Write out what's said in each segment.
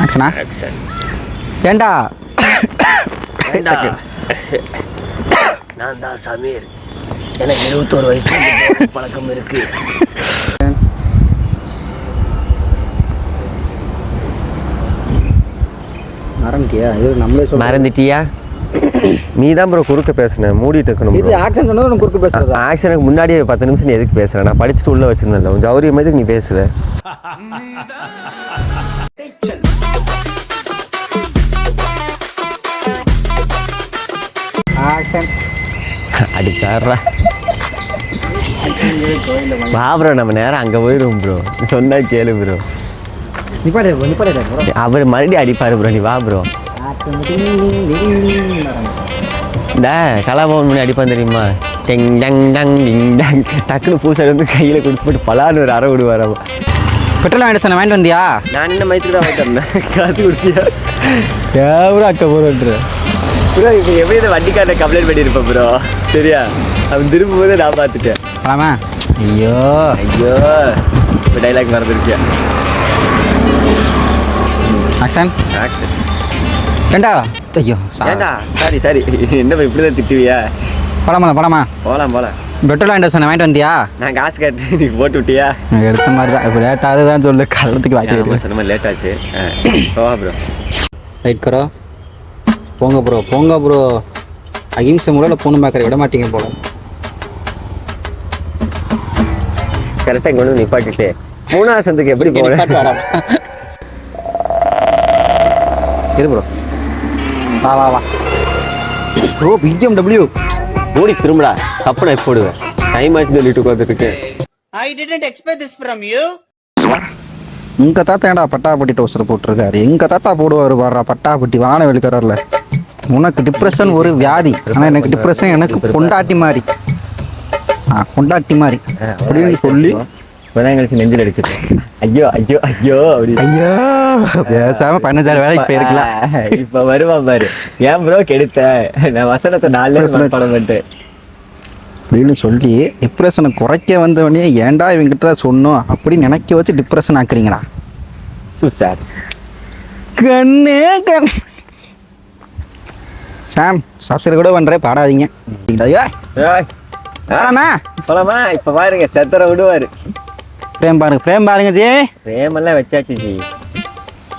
ஆக்ஷனா? ஏண்டா நான் தான் சமீர். எனக்கு 21 வயசு பழக்கம் இருக்கு. மறந்துட்டியா? இது நம்மளே சொல்ல. மறந்துட்டியா? நீ தான் ப்ரோ குறுக்க பேசுன, மூடிட்டு இருக்கணும். இது ஆக்ஷன் சொன்னது உனக்கு குறுக்க பேசுறது. ஆக்ஷனுக்கு முன்னாடியே 10 நிமிஷம் நீ எதுக்கு பேசுற? நான் படிச்சுட்டு உள்ள வச்சிருந்தேன்ல, உன் ஜௌரியம் எதுக்கு நீ பேசுவ? ஆக்ஷன் அடிச்சாடுறா. வா ப்ரோ, நம்ம நேரம் அங்கே போயிடும் ப்ரோ. சொன்னா கேளு ப்ரோ. அவர் மறுபடியும் அடிப்பாரு ப்ரோ. நீ வா ப்ரோ. கலாபவன் மணி அடிப்பான் தெரியுமா? டெங் டங் டங் டிங் டங் டக்குன்னு பூசை வந்து கையில் கொடுத்து போட்டு பலான்னு ஒரு அரை விடுவார். பெட்ரோல் வாங்கிட்டு வந்தியா? நான் என்ன மயத்துக்கு தான் வாங்கிட்டு வந்தேன். காசு கொடுத்தியா? எவ்வளோ அக்கா போகிறேன் ப்ரோ. இப்போ எப்படி இந்த வண்டிக்காரனை கம்ப்ளைண்ட் பண்ணியிருப்பேன் ப்ரோ. சரியா? அவன் திரும்பும் போது நான் பார்த்துட்டேன். ஆமா. ஐயோ ஐயோ, இப்போ டைலாக் மறந்துருச்சியா? Action action. ஏண்டா ஐயோ ஏண்டா சாரி சாரி, என்ன இப்படி தான் திட்டுவியா? போலாமா? போகலாம். பெட்ரோல் வாங்கிட்டு வந்தியா? நான் காசு கேட்டு நீ போட்டு விட்டியா? எடுத்த மாதிரி தான். இப்போ லேட்டாக தான் சொல்லு, கள்ளத்துக்கு வாங்கி சொன்ன மாதிரி லேட் ஆச்சு. போவா ப்ரோ. ரைட் கரோ. போங்க ப்ரோ. அகிம்சை முறையில் பொண்ணு பார்க்குற விட மாட்டீங்க போல. கரெக்டாக இங்கே வந்து நிப்பாட்டிட்டு 3வது சந்துக்கு எப்படி போகிறேன்? இரு ப்ரோ. வா ப்ரோ. BMW ஓடி திரும்படா. சப்பனை போடுவேன். டைம் ஆச்சு சொல்லிட்டு உட்காந்துருக்கு. I didn't expect this from you. உங்க தாத்தா ஏன்டா பட்டாப்பட்டி டோஸ்டர் போட்டிருக்காரு? எங்க தாத்தா போடுவார் பாடுறா பட்டாப்பட்டி வானவெளி கலர்ல. உனக்கு டிப்ரெஷன் ஒரு வியாதி, ஆனால் எனக்கு டிப்ரெஷன் எனக்கு பொண்டாட்டி மாதிரி. பொண்டாட்டி மாதிரி அப்படின்னு சொல்லி கழிச்சு நெஞ்சில் அடிச்சிருக்கேன். ஐயோ அப்படி. ஐயோ பேசாம 15,000 வேலைக்கு போயிருக்கலாம். இப்ப வருவான் பாரு. ஏன் ப்ரோ கெடுத்த? நான் வசனத்தை 4 படம் பண்ணிட்டேன் அப்படின்னு சொல்லி டிப்ரெஷனை குறைக்க வந்தவனே ஏன்டா இவங்கிட்ட சொன்னோம் அப்படின்னு நினைக்க வச்சு டிப்ரெஷன் ஆக்குறீங்களா சார்? கண் சாம் சப்ஸ்கிரைப் கூட பண்றேன், பாடாதீங்க. போலாமா? இப்ப பாருங்க செத்தர விடுவாரு. ஃப்ரேம் பாருங்க ஜி. ஃப்ரேம் எல்லாம் வச்சாச்சு ஜி.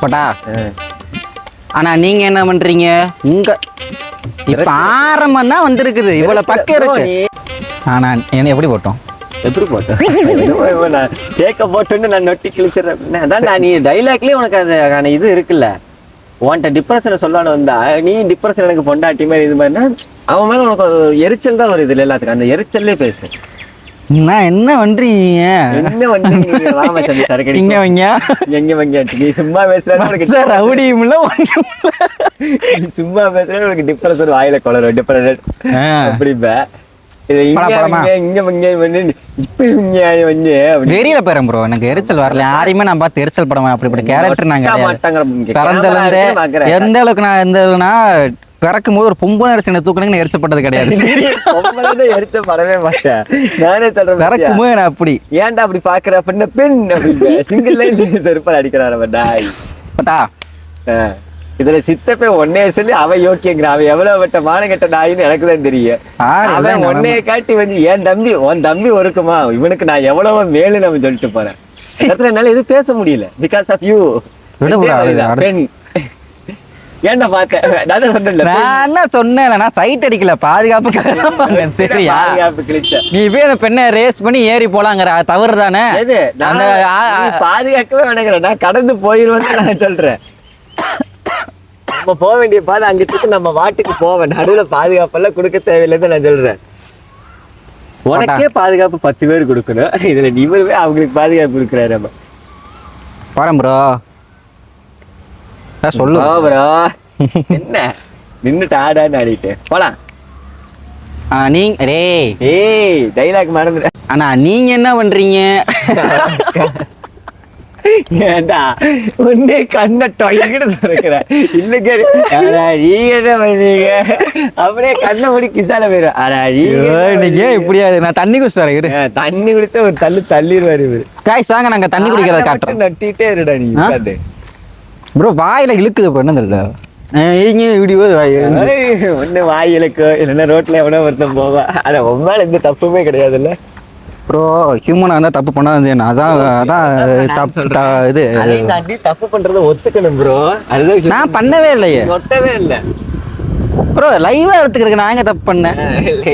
போட்டா. ஆனா நீங்க என்ன பண்றீங்க? உங்க இப்ப ஆரம்பம் தான் வந்திருக்குது, இவ்வளவு பக்கம் இருக்கு. ஆனா என்ன எப்படி போட்டோம்? நான் கேக்க போட்டுன்னு நான் நொட்டி கிழிச்சிடறேன். அதான் நான் நீ டைலாக்லயே உனக்கு அதுக்கான இது இருக்குல்ல. உன்கிட்ட டிப்ரெஷனை சொல்லணும் வந்தா நீ டிப்ரெஷன் எனக்கு பொண்டாட்டி மாதிரி இது மாதிரினா அவன் மேல உனக்கு எரிச்சல் தான் வருது. எல்லாத்துக்கும் அந்த எரிச்சல்லே பேசு. நான் என்ன பண்றீங்க? என்ன பண்றீங்க? ராமச்சந்திர சரக்கு இங்க வைங்க, எங்க வைங்க. நீ சும்மா பேசுற ரவுடியும் இல்ல சும்மா பேசுற உனக்கு டிப்ரெஷன் வாயில கொளரும். டிப்ரெஷன் அப்படிப்ப வெறியில போறேன் ப்ரோ. எனக்கு எரிச்சல் வரல. யாரையுமே நான் பார்த்து எரிச்சல் படம் அப்படிப்பட்ட கேரக்டர் நாங்க பிறந்தல இருந்து எந்த அளவுக்கு நான் எந்த அளவுனா பிறக்கும் போது ஒரு பொம்பளை நரசினை தூக்கணுங்கன்னு எரிச்சப்பட்டது கிடையாது. எரிச்ச படவே மாட்டேன் நானே சொல்றேன். பிறக்கும் போது நான் அப்படி ஏன்டா அப்படி பாக்குற அப்படின்ன பெண் அப்படின்னு சிங்கிள் லைன் செருப்பால் அடிக்கிறாரு. இதுல சித்தப்பே ஒன்னே சொல்லி அவ யோக்கியங்கிற. அவ எவ்வளவு வட்ட மானகட்ட நாயின்னு எனக்கு தான் தெரியும். அவன் ஒன்னைய காட்டி வந்து என் தம்பி உன் தம்பி ஒருக்குமா இவனுக்கு நான் எவ்வளவு மேலு நம்ம சொல்லிட்டு போறேன். என்னால எதுவும் பேச முடியல பிகாஸ் ஆஃப் யூ. பெண் ஏன்டா பார்த்தேன்? நான் சொன்னேன் சைட் அடிக்கல, பாதுகாப்பு சரியா? நீ போய் அந்த பெண்ணை ரேஸ் பண்ணி ஏறி போலாங்கிற தவறு தானே? பாதுகாக்கவே வேணுங்கிற நான் கடந்து போயிருவேன் நான் சொல்றேன். நம்ம போக வேண்டிய பாதை அங்கிட்டு நம்ம வாட்டுக்கு போவேன். நடுவுல பாதுகாப்பெல்லாம் கொடுக்க தேவையில்லைன்னு நான் சொல்றேன். உனக்கே பாதுகாப்பு 10 பேர் கொடுக்கணும். இதுல இவருமே அவங்களுக்கு பாதுகாப்பு கொடுக்குறாரு. நம்ம பாரம் ப்ரோ சொல்லு ப்ரோ. என்ன நின்னுட்டு ஆடான்னு ஆடிட்டு போலாம். நீங்க ஏய் டைலாக் மறந்துட்டேன். ஆனா நீங்க என்ன பண்றீங்க? ஏண்டா ஒன்னே கண்ண டொய்கிட்டு திறக்கிற இல்லைங்க. நீங்க என்ன பண்ணீங்க? அப்படியே கண்ணை மூடி கிசால போயிடும். நீங்க இப்படியா? நான் தண்ணி குடிச்சு வரேன். தண்ணி குடிச்சா ஒரு தள்ளிடுவாரு இவரு. காய் சாங்க நாங்க தண்ணி குடிக்கிறத காட்டுறோம். நட்டிட்டே இருடா நீ. ப்ரோ வாயில இழுக்குது ப்ரோ, என்ன தெரியல. இங்க வீடியோ ஒண்ணு வாயிலுக்கு இல்லைன்னா ரோட்ல எவனோ ஒருத்தன் போவா. ஆனா உண்மையில எந்த தப்புமே கிடையாதுல்ல ப்ரோ. ஹியூமனா இருந்தா தப்பு பண்ணாதான் செய்யணும். அதான் தப்பு இது. அதையும் தாண்டி தப்பு பண்றதை ஒத்துக்கணும் ப்ரோ. அதுதான் நான் பண்ணவே இல்லையே ஒட்டவே இல்லை ப்ரோ. லைவா எடுத்துக்கிறதுக்கு நான் எங்க தப்பு பண்ணேன்?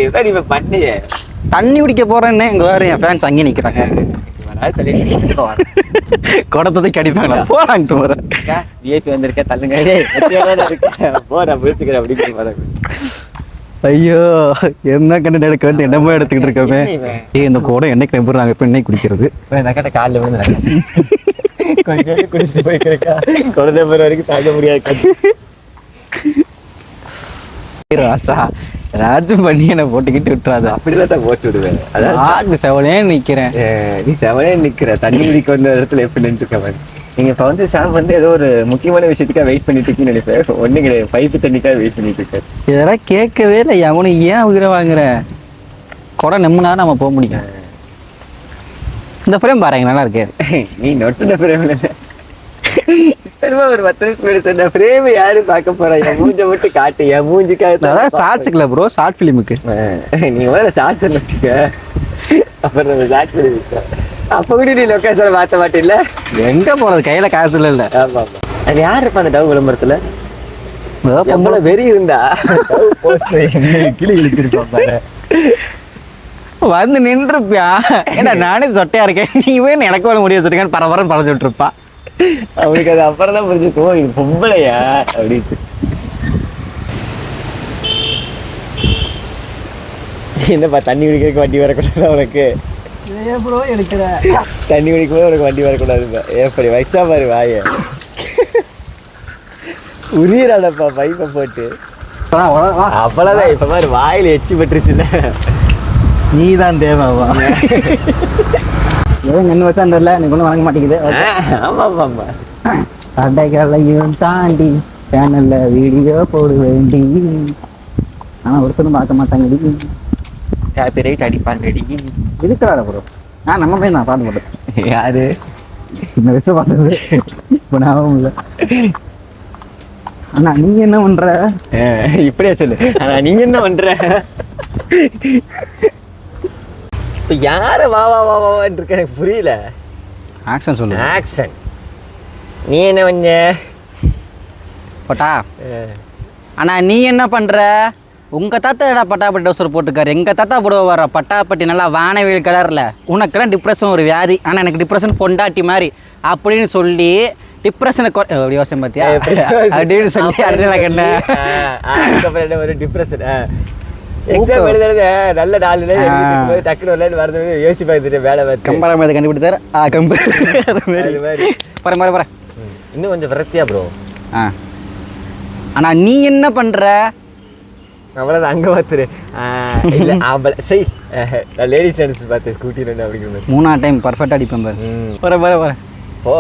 இதான் நீ பண்ணியே. தண்ணி குடிக்க போறேன்னு இங்க வேற என் ஃபேன்ஸ் அங்கே நிக்கிறாங்க. குடத்தை கடிப்பாங்களா? போறான்ட்டு போறேன். விஐபி வந்திருக்க தள்ளுங்க போற முடிச்சுக்கிறேன் அப்படின்னு. ஐயோ என்ன கண்டு எடுக்க வந்து என்னமோ எடுத்துக்கிட்டு இருக்கோமே. இந்த குடம் என்னைக்கு நம்புறாங்க, இப்ப என்னைக்கு குடிக்கிறது? நக்கட்ட காலில் வந்து கொஞ்சம் குடிச்சிட்டு போய்க்கிறக்கா. குழந்தை பேர் வரைக்கும் தாங்க முடியாது. ராசா ராஜும் பண்ணி என்ன போட்டுக்கிட்டு விட்டுறாது. அப்படிதான் தான் போட்டு விடுவேன். அதாவது செவனே நிக்கிறேன். நீ செவனே நிக்கிற தண்ணி குடிக்க வந்த இடத்துல எப்படி நின்றுருக்கவன். நீங்க இப்ப வந்து சாம் வந்து ஏதோ ஒரு முக்கியமான விஷயத்துக்காக வெயிட் பண்ணிட்டு இருக்கீங்கன்னு நினைப்பேன். ஒண்ணு கிடையாது, பைப்பு தண்ணிக்காக வெயிட் பண்ணிட்டு இருக்காரு. இதெல்லாம் கேட்கவே இல்லை. அவனு ஏன் உயிரை வாங்குற? குடம் நெம்முனா நம்ம போக முடியும். இந்த ஃப்ரேம் பாருங்க, நல்லா இருக்கு. நீ நொட்டுன ஃப்ரேம் ஒரு 10 நிமிஷம் சொன்ன ஃப்ரேம் யாரு பார்க்க போறா? என் மூஞ்ச மட்டும் காட்டு. என் மூஞ்சிக்காக அதான் ஷார்ட்ஸுக்குல ப்ரோ, ஷார்ட் ஃபிலிமுக்கு. நீ முதல்ல ஷார்ட்ஸ் நோட்டிக்க, அப்புறம் நம்ம ஷார்ட் ஃபிலிம். அப்ப கூட நீ லொக்கேஷன் மாத்த மாட்டேல்ல. எங்க போறது, கையில காசு இல்ல. ஆமா ஆமா. அது யாரு இருப்பா அந்த டவ் விளம்பரத்துல? பொம்பளை வெறி இருந்தா கிளி இழுத்திருப்பான் பாரு. வந்து நின்றுப்பியா? ஏன்னா நானே சொட்டையா இருக்கேன், நீ வேணும் எனக்கு வேணும் முடிய வச்சிருக்கேன் பரபரம் பறந்து விட்டுருப்பா. அவனுக்கு அது அப்புறம் தான் புரிஞ்சுக்குவோம் இது பொம்பளையா அப்படின்னு. என்னப்பா தண்ணி குடிக்கிறதுக்கு வண்டி வரக்கூடாது உனக்கு? தண்ணி குடிக்கும்போது உனக்கு வண்டி வரக்கூடாதுப்பா. எப்படி வச்சா பாரு வாய உரியறாடப்பா பைப்பை போட்டு. அவ்வளவுதான். இப்ப மாதிரி வாயில எச்சி பட்டுருச்சுல்ல. நீ தான் தேவாவா? என்ன வச்சா தெரியல, நீ ஒன்றும் வணங்க மாட்டேங்குது. ஆமா ஆமா. கடைகளையும் தாண்டி சேனல்ல வீடியோ போட வேண்டி, ஆனா ஒருத்தரும் பார்க்க மாட்டாங்க. காப்பி ரைட் அடிப்பாங்க. இருக்கிறார ப்ரோ. நம்ம போய் நான் பாட்டு போட்டேன். யாரு இந்த விஷயம் பார்த்தது இப்போ ஞாபகம் இல்லை. ஆனா நீங்க என்ன பண்ற? இப்படியே சொல்லு. ஆனா நீங்க என்ன பண்ற? இப்ப யார வா வா வா வான்னு இருக்க எனக்கு புரியல. ஆக்ஷன் சொல்லு. ஆக்ஷன். நீ என்ன பண்ண பட்டா? ஆனா நீ என்ன பண்ற? உங்க தாத்தா என்ன பட்டாப்பட்டி டவுசர் போட்டுக்காரு, எங்க தாத்தா போட வர பட்டாப்பட்டி நல்லா வானவில் கலர்ல. உனக்கெல்லாம் டிப்ரெஷன் ஒரு வியாதி, ஆனா எனக்கு டிப்ரெஷன் பொண்டாட்டி மாதிரி அப்படின்னு சொல்லி டிப்ரெஷனை அப்படி யோசனை பார்த்தியா அப்படின்னு சொல்லி அடுத்த என்ன ஒரு டிப்ரெஷன். எக்ஸாம் எழுதுறது நல்ல 4 நாள் டக்குனு வரலன்னு வரது யோசிச்சு பார்த்துட்டு வேலை பார்த்து கம்பராம கண்டுபிடித்தாரு. பரம்பரை இன்னும் கொஞ்சம் விரக்தியா ப்ரோ. ஆனா நீ என்ன பண்ற? அவ்வளோதான். அங்கே பார்த்துரு. இல்லை ஆம்பளை சரி, நான் லேடிஸ் டான்ஸ் பார்த்தேன் ஸ்கூட்டி ரெண்டு அப்படிங்கிற 3 டைம் பர்ஃபெக்டாக அடிப்பேன் பாரு. வர போ.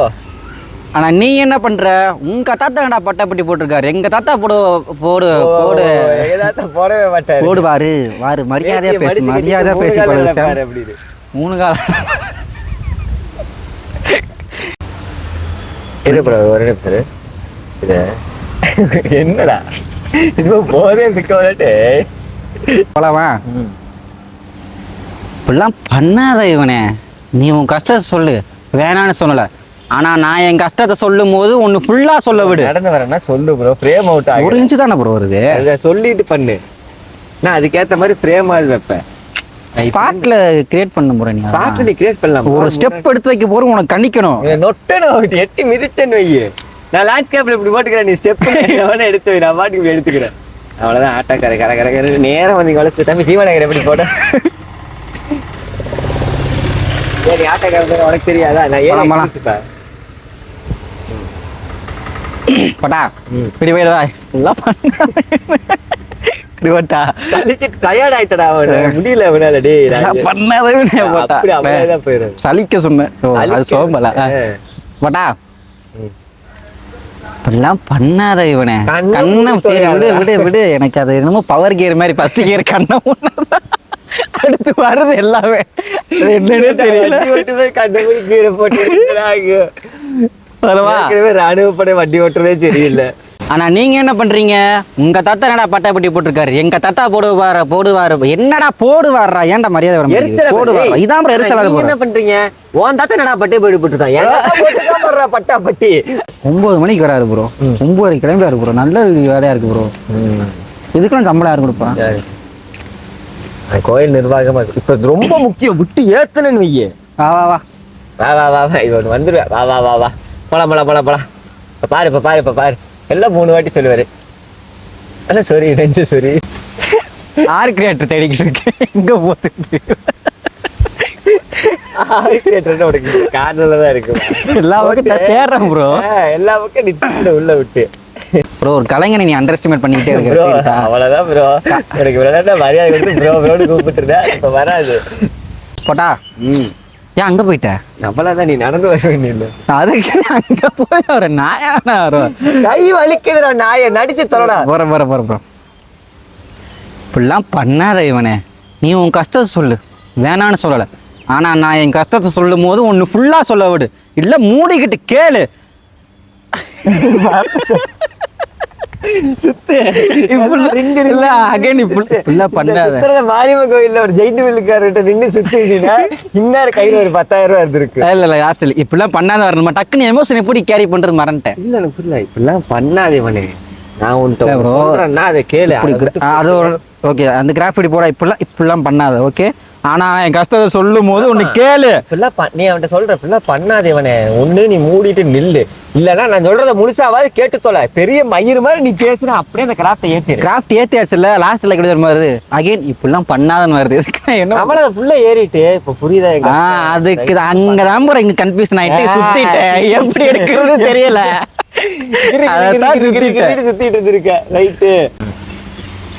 ஆனா நீ என்ன பண்ற? உங்க தாத்தா என்னடா பட்டாப்பட்டி போட்டிருக்காரு, எங்க தாத்தா போடு போடு போடு. எங்க தாத்தா போடவே மாட்டாரு. போடு வாரு வாரு, மரியாதையா பேசு, மரியாதையா பேசி பழகு. 3 காலம் இரு ப்ரோ, ஒரு நிமிஷம். இது என்னடா இன்னும் போதே நிற்கட்டு போலவா? இப்படிலாம் பண்ணாத இவனே. நீ உன் கஷ்டத்தை சொல்லு, வேணான்னு சொல்லல. ஆனா நான் என் கஷ்டத்தை சொல்லும் போது ஒன்னு ஃபுல்லா சொல்ல விடு. நடந்து வரேன்னா சொல்லு ப்ரோ. ஃப்ரேம் அவுட் ஆகும். 1 இன்ச்சு தானே ப்ரோ வருது. அதை சொல்லிட்டு பண்ணு. நான் அதுக்கேற்ற மாதிரி ஃப்ரேம் ஆகி வைப்பேன். ஸ்பாட்ல கிரியேட் பண்ண போற. நீ ஸ்பாட்ல கிரியேட் பண்ணலாம். ஒரு ஸ்டெப் எடுத்து வைக்க போற, உனக்கு கணிக்கணும். நொட்டணும் எட்டி மிதிச்சேன்னு வை. நான் லேண்ட்ஸ்கேப்ல இப்படி போட்டுக்கிறேன், நீ ஸ்டெப் எடுத்து வை, நான் பாட்டுக்கு எடுத்துக்கிறேன். அவ்வளவுதான். ஆட்டா கரை கரை கரை கரை நேரம் வந்து வளர்ச்சி தம்பி தீவனகர் எப்படி போட்ட சரி. ஆட்டா கரை உனக்கு தெரியாதா? நான் பட்டா இப்படி போயிடுவா டயர்ட் ஆயிட்டடா முடியல அவனால. சலிக்க சொன்னேன். அது சோம்பல பட்டா. இப்படிலாம் பண்ணாத இவனே. கண்ணம் சரி விடு விடு விடு. எனக்கு அது என்னமோ பவர் கியர் மாதிரி ஃபர்ஸ்ட் கியர் கண்ணம் அடுத்து வருது எல்லாமே. என்னன்னு தெரியல. வரவா? ஏற்கனவே ராணுவ படை வண்டி ஓட்டுறதே சரியில்லை. ஆனா நீங்க என்ன பண்றீங்க? உங்க தாத்தா என்னடா பட்டாப்பட்டி போட்டிருக்காரு, எங்க தாத்தா போடுவாரு. என்னடா போடுவாரா? ஏன்டா மரியாதை வர எரிச்சல போடுவாரா? இதான் bro எரிச்சலா நீங்க என்ன பண்றீங்க? உன் தாத்தா என்னடா பட்டை போட்டு போட்டுருக்கான், எங்க தாத்தா போட்டுதான் வர்றா பட்டாப்பட்டி. 9 மணிக்கு வராரு ப்ரோ, 9 கிளம்பிடாரு ப்ரோ. நல்ல வேலையா இருக்கு ப்ரோ. இதுக்கெல்லாம் சம்பளம் யாரு கொடுப்பா? கோயில் நிர்வாகமா இப்ப ரொம்ப முக்கியம். விட்டு ஏத்தனன்னு வையே. வா வா வா வா வா வா வா இவன் வந்துருவேன். வா வா வா வா போலாம். இப்ப பாரு எல்லாம் 3 வாட்டி சொல்லுவாரு. அண்ணா சாரி நெஞ்சு சாரி. ஆறு கிரியேட்டர் தேடிக்கிட்டு இருக்கேன். எங்க போட்டு காரணம்தான் இருக்கு. எல்லா பக்கம் தேடுறேன் ப்ரோ. எல்லா பக்கம் நித்து உள்ள விட்டு ப்ரோ ஒரு கலைஞனை நீ அண்டர் எஸ்டிமேட் பண்ணிக்கிட்டே ப்ரோ. இருக்க. அவ்வளவுதான் ப்ரோ. எனக்கு விளையாட மரியாதை கொடுத்து ப்ரோன்னு கூப்பிட்டுருந்தா இப்ப வராது. போட்டா ஏன் அங்க போயிட்ட? நம்மளாதான் நீ நடந்து வர வேண்டிய. அதுக்கு அங்க போய் ஒரு நாயான வரும். கை வலிக்குதுடா நாயை நடிச்சு தொலைடா. போற இப்படிலாம் பண்ணாத இவனே. நீ உன் கஷ்டத்தை சொல்லு, வேணான்னு சொல்லலை. ஆனா நான் என் கஷ்டத்தை சொல்லும் போது ஒன்று ஃபுல்லா சொல்ல விடு, இல்ல மூடிக்கிட்டு கேளு. மாரியம்மன் கோயில்ல ஒரு ஜெயிண்ட் வில்லுக்காரர்கிட்ட நின்று சுத்திட்டீங்கன்னா இன்னாரு கையில ஒரு 10,000 ரூபாய் இருந்திருக்கு. இல்ல ஹாஸ்டல் இப்படிலாம் பண்ணாத வரணுமா? டக்குன்னு எமோஷன் எப்படி கேரி பண்றது மறந்துட்டேன். இல்ல எனக்கு புரியல. இப்படிலாம் பண்ணாதே மனே. நான் உன்கிட்ட சொல்றேன்னா அதை கேளு. அது ஓகே, அந்த கிராஃபிட்டி போட இப்படிலாம் பண்ணாத. ஓகே, ஆனா என் கஷ்டத்தை சொல்லும் போது ஒண்ணு கேளு. நீ அவன்கிட்ட சொல்ற இப்படிலாம் பண்ணாதேவனே. ஒண்ணு நீ மூடிட்டு நில்லு, இல்லன்னா நான் சொல்றத முழுசாவது கேட்டு தொலை. பெரிய மயிறு மாதிரி நீ பேசுன அப்படியே அந்த கிராஃப்ட் ஏத்தியாச்சுல்ல. லாஸ்ட்ல கிடையாது வருது அகைன் இப்படிலாம் பண்ணாதன்னு வருது. என்ன அவளை ஃபுல்ல ஏறிட்டு இப்ப புரியுதா? அதுக்கு அங்கதான் போற இங்க கன்ஃபியூஷன் ஆயிட்டு சுத்திட்டேன். எப்படி எடுக்கிறது தெரியல. சுத்திட்டு இருந்திருக்க ரைட்டு.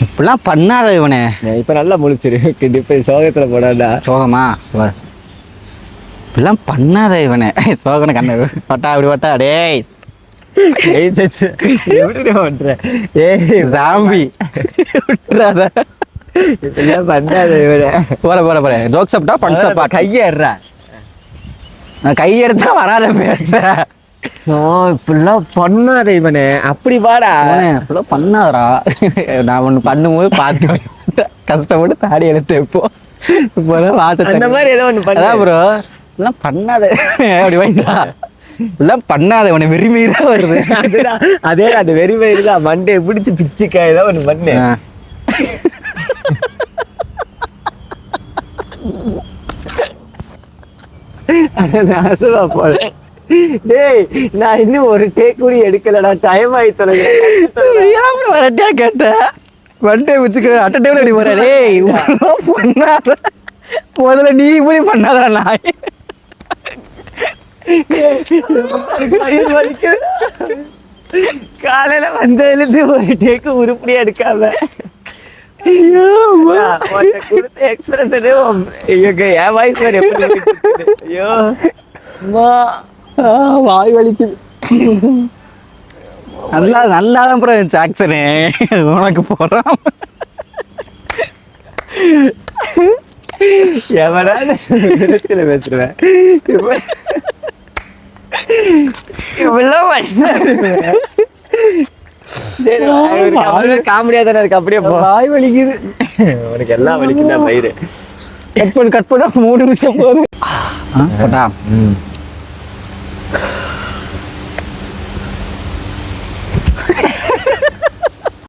இப்படிலாம் பண்ணாத இவனே. இப்ப நல்லா முழிச்சிரு. இப்ப சோகத்துல போடாடா. சோகமா? இப்படிலாம் பண்ணாத இவனே. சோகனை கண்ண வட்டா அப்படி வட்டா. டேய் எப்படி பண்ற? ஏய் சாம்பி விட்டுறாத. இப்படிலாம் பண்ணாத இவனே. போற ஜோக் சாப்பிட்டா பஞ்சப்பா. கையேறா. கையெடுத்தா வராத பேச. இப்படிலாம் பண்ணாத இவனே. அப்படி வாடா. இப்படிலாம் பண்ணாதரா. நான் ஒண்ணு பண்ணும்போது பார்த்து கஷ்டப்பட்டு தாடி எடுத்து இப்போ அந்த மாதிரி ஏதோ ஒண்ணு பண்ணா ப்ரோ. இப்படிலாம் பண்ணாத. அப்படி வாங்கிட்டா இப்படிலாம் பண்ணாத. உன வெறிமீறா வருது. அதே அந்த வெறிமயிறுதான். மண்டையை பிடிச்சி பிச்சுக்காய் ஏதோ ஒண்ணு பண்ணு. நாசமா போல. டேய் நான் இன்னும் ஒரு டேக் கூட எடுக்கலடா. டைம் ஆகி தொலைகிறேன். வரட்டியா கேட்டேன். வண்டே வச்சுக்கிற அட்ட டைம்ல அடி போற. டேய் பண்ணாத. முதல்ல நீ இப்படி பண்ணாதடா நாய். காலையில வந்ததுலேருந்து ஒரு டேக்கு உருப்படியா எடுக்காம கொடுத்த எக்ஸ்பிரஸ் என் வாய்ஸ் மாதிரி எப்படி? ஐயோ வாய் வலிக்குது. நல்லாதான் ப்ரோ இருந்துச்சு ஆக்சனே. உனக்கு போறான் எவனால பேசுறேன். காமெடியா தானே இருக்கு. அப்படியே வாய் வலிக்குது. உனக்கு எல்லாம் வலிக்குதா பயிறு? கட் பண்ண 3 நிமிஷம் போதும்.